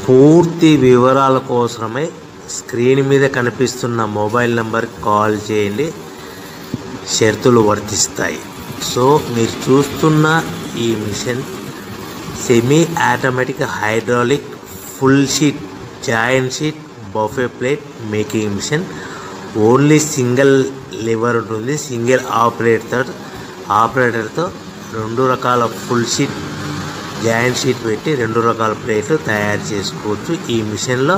పూర్తి వివరాల కోసమై స్క్రీన్ మీద కనిపిస్తున్న మొబైల్ నంబర్కి కాల్ చేయండి. షరతులు వర్తిస్తాయి. సో మీరు చూస్తున్న ఈ machine semi automatic hydraulic full sheet joint sheet buffet plate making machine. Only single lever ఉంటుంది. సింగిల్ ఆపరేటర్తో 2 రకాల ఫుల్ షీట్ జాయింట్ షీట్ పెట్టి 2 రకాల ప్లేట్లు తయారు చేసుకోవచ్చు. ఈ మిషన్లో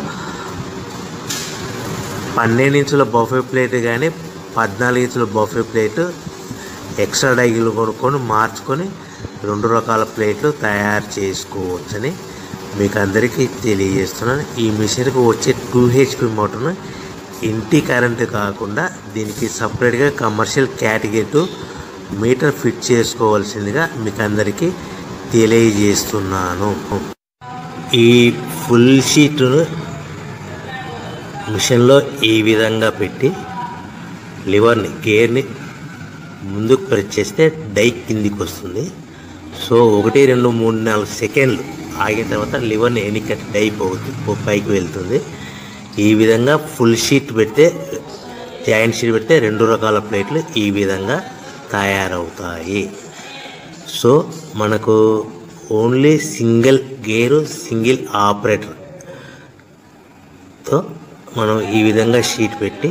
12 ఇంచుల బఫే ప్లేట్ కానీ 14 ఇంచుల బఫే ప్లేటు ఎక్స్ట్రా డైలు కొనుక్కొని మార్చుకొని 2 రకాల ప్లేట్లు తయారు చేసుకోవచ్చని మీకు అందరికీ తెలియజేస్తున్నాను. ఈ మిషన్కి వచ్చే 2 HP మోటార్ను ఇంటి కరెంటు కాకుండా దీనికి సపరేట్గా కమర్షియల్ కేటగిరీ 2 మీటర్ ఫిట్ చేసుకోవాల్సిందిగా మీకు అందరికీ తెలియజేస్తున్నాను. ఈ ఫుల్ షీట్ను మిషన్లో ఈ విధంగా పెట్టి లివర్ని గేర్ని ముందుకు ప్రెస్ చేస్తే డై కిందికి వస్తుంది. సో 1 2 3 4 సెకండ్లు ఆగిన తర్వాత లివర్ని ఎన్నికట్టి డై పైకి వెళ్తుంది. ఈ విధంగా ఫుల్ షీట్ పెడితే జాయింట్ షీట్ పెడితే 2 రకాల ప్లేట్లు ఈ విధంగా తయారవుతాయి. సో మనకు ఓన్లీ సింగిల్ గేరు సింగిల్ ఆపరేటర్తో మనం ఈ విధంగా షీట్ పెట్టి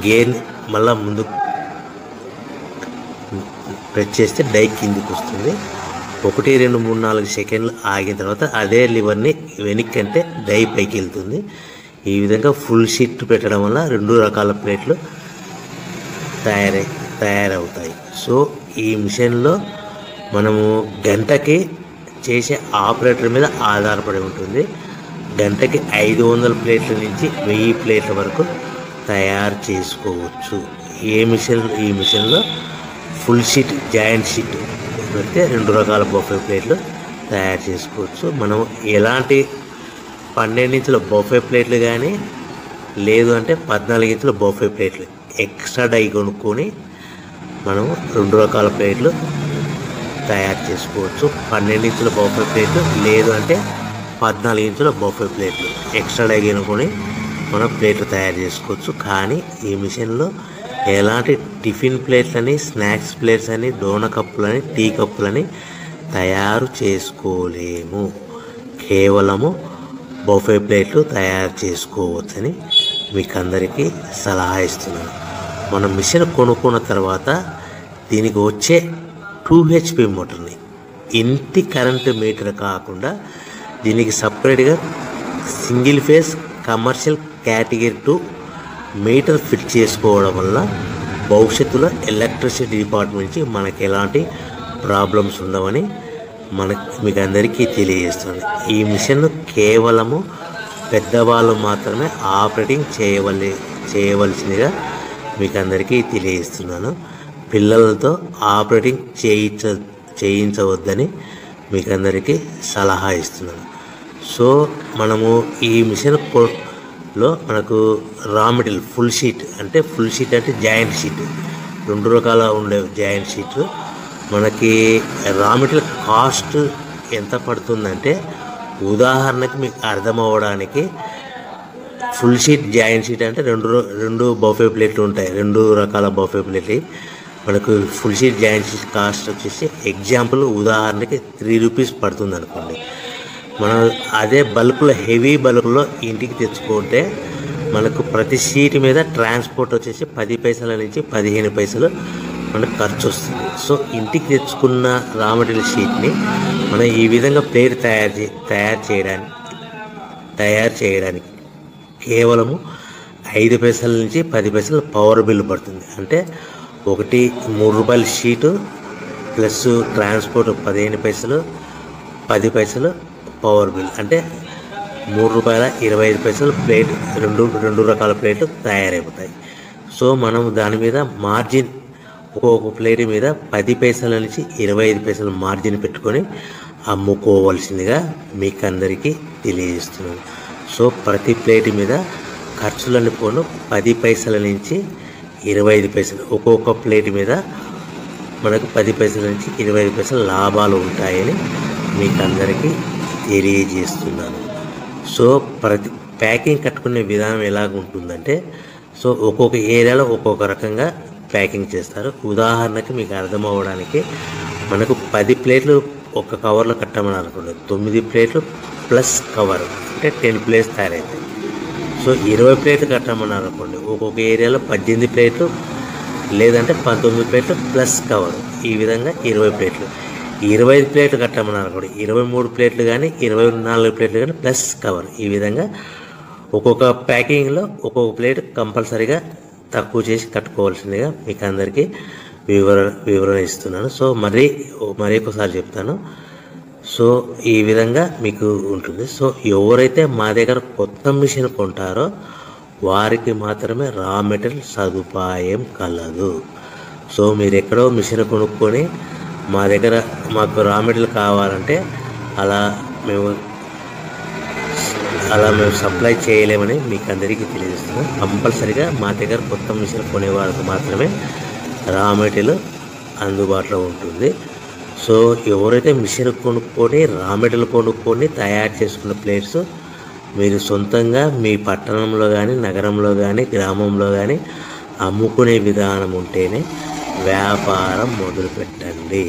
గేర్ని మళ్ళీ ముందుకు ప్రెస్ చేస్తే డై కిందికి వస్తుంది. 1 2 3 4 సెకండ్లు ఆగిన తర్వాత అదే లివర్ని వెనక్కి అంటే డై పైకి వెళ్తుంది. ఈ విధంగా ఫుల్ షీట్ పెట్టడం వల్ల 2 రకాల ప్లేట్లు తయారవుతాయి. సో ఈ మిషన్లో మనము గంటకి చేసే ఆపరేటర్ మీద ఆధారపడి ఉంటుంది. గంటకి 500 ప్లేట్ల నుంచి 1000 ప్లేట్ల వరకు తయారు చేసుకోవచ్చు. ఈ మిషన్లో ఫుల్ షీట్ జాయింట్ షీట్ పెడితే 2 రకాల బఫే ప్లేట్లు తయారు చేసుకోవచ్చు. మనం ఎలాంటి 12 ఇంచుల బఫే ప్లేట్లు కానీ లేదు అంటే 14 ఇంచుల బఫే ప్లేట్లు ఎక్స్ట్రా డై కొనుక్కొని మనం 2 రకాల ప్లేట్లు తయారు చేసుకోవచ్చు. 12 ఇంచుల బఫే ప్లేట్లు లేదు అంటే 14 ఇంచుల బఫే ప్లేట్లు ఎక్స్ట్రా డై కొనుక్కొని మనం ప్లేట్లు తయారు చేసుకోవచ్చు. కానీ ఈ మిషన్లో ఎలాంటి టిఫిన్ ప్లేట్లని స్నాక్స్ ప్లేట్స్ అని డోనా కప్పులని టీ కప్పులని తయారు చేసుకోలేము. కేవలము బఫే ప్లేట్లు తయారు చేసుకోవచ్చని మీకు అందరికీ సలహా ఇస్తున్నాను. మనం మిషన్ కొనుక్కున్న తర్వాత దీనికి వచ్చే 2 HP మోటార్ని ఇంటి కరెంటు మీటర్ కాకుండా దీనికి సపరేట్గా single phase commercial category 2 metre fit చేసుకోవడం వల్ల భవిష్యత్తులో ఎలక్ట్రిసిటీ డిపార్ట్మెంట్ నుంచి మనకి ఎలాంటి ప్రాబ్లమ్స్ ఉండవని మీకు అందరికీ తెలియజేస్తుంది. ఈ మిషన్ కేవలము పెద్దవాళ్ళు మాత్రమే ఆపరేటింగ్ చేయవలసిందిగా మీకు అందరికీ తెలియజేస్తున్నాను. పిల్లలతో ఆపరేటింగ్ చేయించవద్దని మీకు అందరికీ సలహా ఇస్తున్నాను. సో మనము ఈ మిషన్లో మనకు రా మెటీరియల్ ఫుల్ షీట్ అంటే జాయింట్ షీట్ 2 రకాల ఉండే జాయింట్ షీట్ మనకి రా మెటీరియల్ కాస్ట్ ఎంత పడుతుందంటే ఉదాహరణకి మీకు అర్థమవ్వడానికి ఫుల్ షీట్ జాయింట్ షీట్ అంటే 2 బఫే ప్లేట్లు ఉంటాయి. 2 రకాల బఫే ప్లేట్లు మనకు full sheet joint sheet cost వచ్చేసి ఎగ్జాంపుల్ ఉదాహరణకి 3 రూపీస్ పడుతుంది అనుకోండి. మనం అదే బల్క్లో హెవీ బల్క్లో ఇంటికి తెచ్చుకుంటే మనకు ప్రతి షీట్ మీద ట్రాన్స్పోర్ట్ వచ్చేసి 10 పైసల నుంచి 15 పైసలు మనకు ఖర్చు వస్తుంది. సో ఇంటికి తెచ్చుకున్న రా మెటీరియల్ షీట్ని మనం ఈ విధంగా ప్లేట్ తయారు చేయడానికి కేవలము 5 పైసల నుంచి 10 పైసలు పవర్ బిల్లు పడుతుంది. అంటే 3 రూపాయల షీటు ప్లస్ ట్రాన్స్పోర్ట్ 15 పైసలు 10 పైసలు పవర్ బిల్ అంటే 3 రూపాయల 25 పైసలు ప్లేట్ 2 రకాల ప్లేట్లు తయారైపోతాయి. సో మనం దాని మీద మార్జిన్ ఒక్కొక్క ప్లేట్ మీద 10 పైసల నుంచి 25 పైసలు మార్జిన్ పెట్టుకొని అమ్ముకోవాల్సిందిగా మీకు అందరికీ తెలియజేస్తున్నాను. సో ప్రతి ప్లేట్ మీద ఖర్చులను పోను 10 పైసల నుంచి 25 పైసలు ఒక్కొక్క ప్లేట్ మీద మనకు 10 పైసల నుంచి 25 పైసలు లాభాలు ఉంటాయని మీకు అందరికీ తెలియజేస్తున్నాను. సో ప్రతి ప్యాకింగ్ కట్టుకునే విధానం ఎలాగ ఉంటుందంటే, సో ఒక్కొక్క ఏరియాలో ఒక్కొక్క రకంగా ప్యాకింగ్ చేస్తారు. ఉదాహరణకి మీకు అర్థం అవ్వడానికి, మనకు 10 ప్లేట్లు ఒక కవర్లో కట్టమని అనుకోండి, 9 ప్లేట్లు ప్లస్ కవర్ అంటే 10 ప్లేట్స్ తయారవుతాయి. సో 20 ప్లేట్లు కట్టమన్నారు అనుకోండి, ఒక్కొక్క ఏరియాలో 18 ప్లేట్లు లేదంటే 19 ప్లేట్లు ప్లస్ కవర్, ఈ విధంగా 20 ప్లేట్లు. 25 ప్లేట్లు కట్టమన్నారు అనుకోండి, 23 ప్లేట్లు కానీ 24 ప్లేట్లు కానీ ప్లస్ కవర్, ఈ విధంగా ఒక్కొక్క ప్యాకింగ్లో ఒక్కొక్క ప్లేట్ కంపల్సరీగా తక్కువ చేసి కట్టుకోవాల్సిందిగా మీకు అందరికీ వివరణ ఇస్తున్నాను. సో మరి ఒకసారి చెప్తాను. సో ఈ విధంగా మీకు ఉంటుంది. సో ఎవరైతే మా దగ్గర కొత్త మిషన్ కొంటారో వారికి మాత్రమే రా మెటీరియల్ సదుపాయం కలదు. సో మీరు ఎక్కడో మిషన్ కొనుక్కొని మా దగ్గర మాకు రా మెటీరియల్ కావాలంటే అలా మేము సప్లై చేయలేమని మీకు అందరికీ తెలియజేస్తున్నాం. కంపల్సరిగా మా దగ్గర కొత్త మిషన్ కొనేవారికి మాత్రమే రా మెటీరియల్ అందుబాటులో ఉంటుంది. సో ఎవరైతే మిషన్ కొనుక్కొని రా మెటీరియల్ కొనుక్కొని తయారు చేసుకున్న ప్లేట్స్ మీరు సొంతంగా మీ పట్టణంలో కానీ నగరంలో కానీ గ్రామంలో కానీ అమ్ముకునే విధానం ఉంటేనే వ్యాపారం మొదలుపెట్టండి.